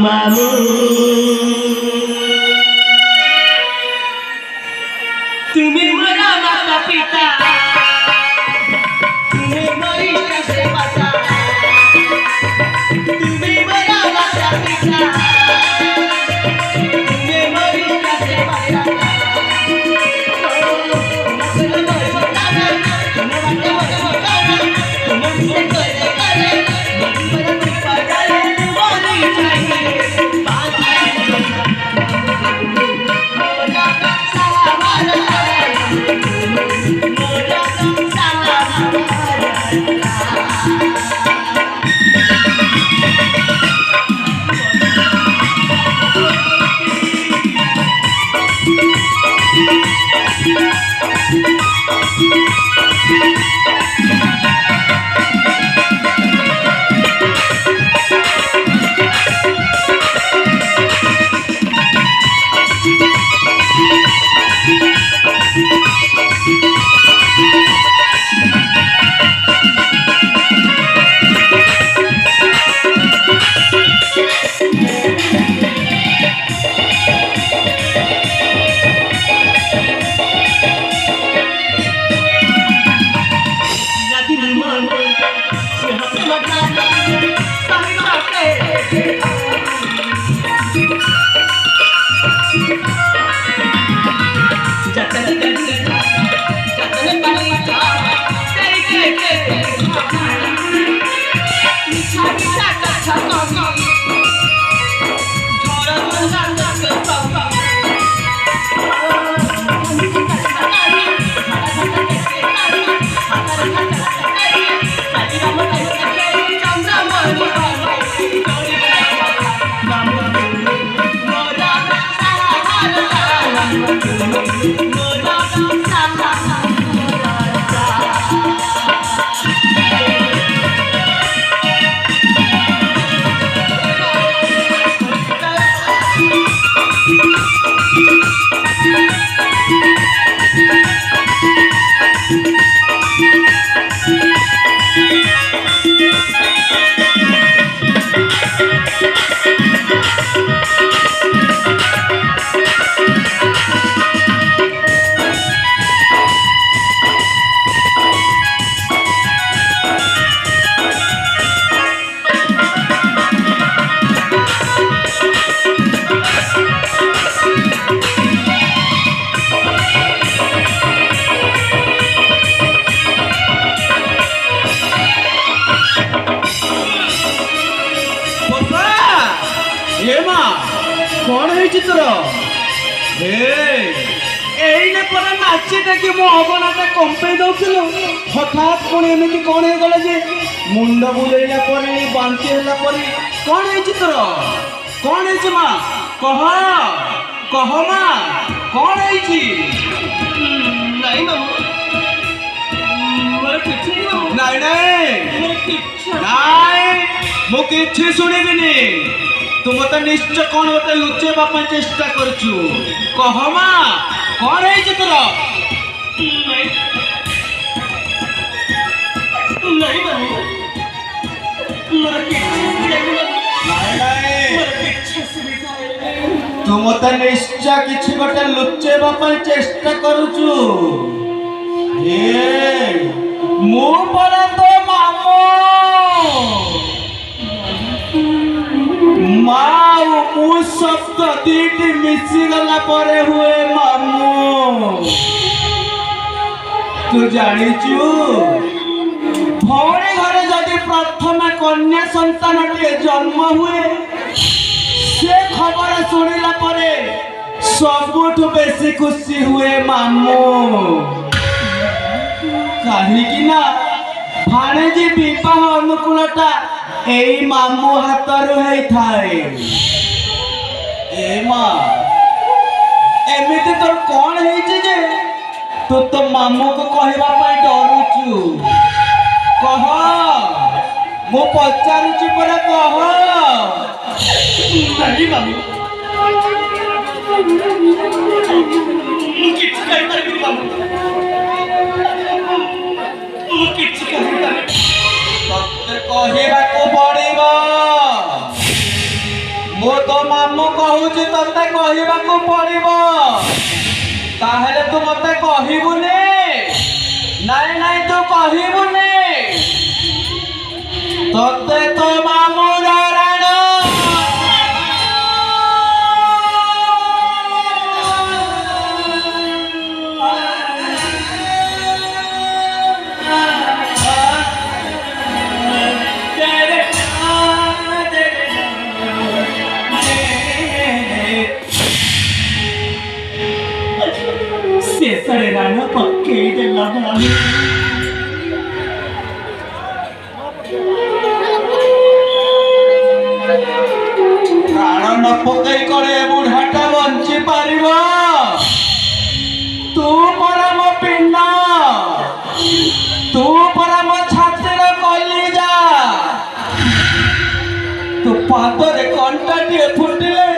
মামু তুমি মোরা মাতা পিতা তুমি মরিষ্টা সে মাতা তুমি মোরা মাতা পিতা তুমি মরিষ্টা সে মাতা कौन है चित्र एने पर नाची देखी मो अगनाटा कंपे दउथिल हठात कोन एमिति कोन हे गले जे मुंड बुलेला परी बांती होला परी कौन है चित्र कौन है मा कह कह मा कौन है छी नहीं ना मोर किछि नहीं नहीं नहीं मो किछि सुनिबिनी तू मत निश्चय कौन मत लुचेबा ପାଇଁ चेष्टा करछु कहमा कौन है चित्र नहीं नहीं ना मोर किछि तू मत निश्चय किछि गोटे लुचेबा ପାଇଁ चेष्टा करछु ए मु पर तो मामो माऊ मु शब्द दीटी मिसी गला परे हुए मामू तू जानिचु भौणी घरे जदि प्रथम कन्या संतान जन्म हुए से खबर शुणिला परे सबुठु बेसी खुशी हुए मामू कहीं ना भाणेजी विवाह अनुकूलता एई मामू हाथरू थाए ए माँ एमिति तोर कौन है जे तू तो मामू को कहवा पाई डरुचु कह मु पचारुचि परा कह नहीं मामू किछि कहि परिबि मामू किछि कहि सत्य कहवा को पड़िबो ମୁଁ କହୁଛି ତତେ କହିବାକୁ ପଡିବ ତାହେଲେ ତୁ ମତେ କହିବୁନି ନାଇଁ ନାଇଁ ତୁ କହିବୁନି ତତେ ତ ମାମୁଁ ରାଣ ଶେଷରେ ରାଣ ପକେଇ ଦେଲା ମାମୁଁ। ପ୍ରାଣ ନ ପକେଇ କରେ ବୁଢାଟା ବଞ୍ଚି ପାରିବ ତୁ ପରା ମୋ ପିଣ୍ଡ ତୁ ପରା ମୋ ଛାତିର କଲିଜା ତୁ ପାଦରେ କଣ୍ଟାଟିଏ ଫୁଟିଲେ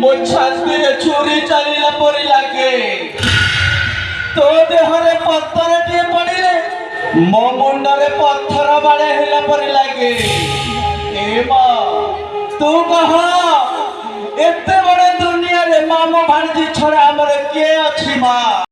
ମୋ ଛାତିରେ ଛୁରୀ ଚାଲିଲା ପରି ଲାଗେ ତୋ ଦେହରେ ପଥରଟିଏ ପଡ଼ିଲେ ମୋ ମୁଣ୍ଡରେ ପଥର ବାଡ଼େ ହେଲା ପରି ଲାଗେ ଏ ମା ତୁ କହ ଏତେ ବଡ଼ ଦୁନିଆରେ ମାମୁଁ ଭାଣିଜୀ ଛଡ଼ା ଆମର କିଏ ଅଛି ମା?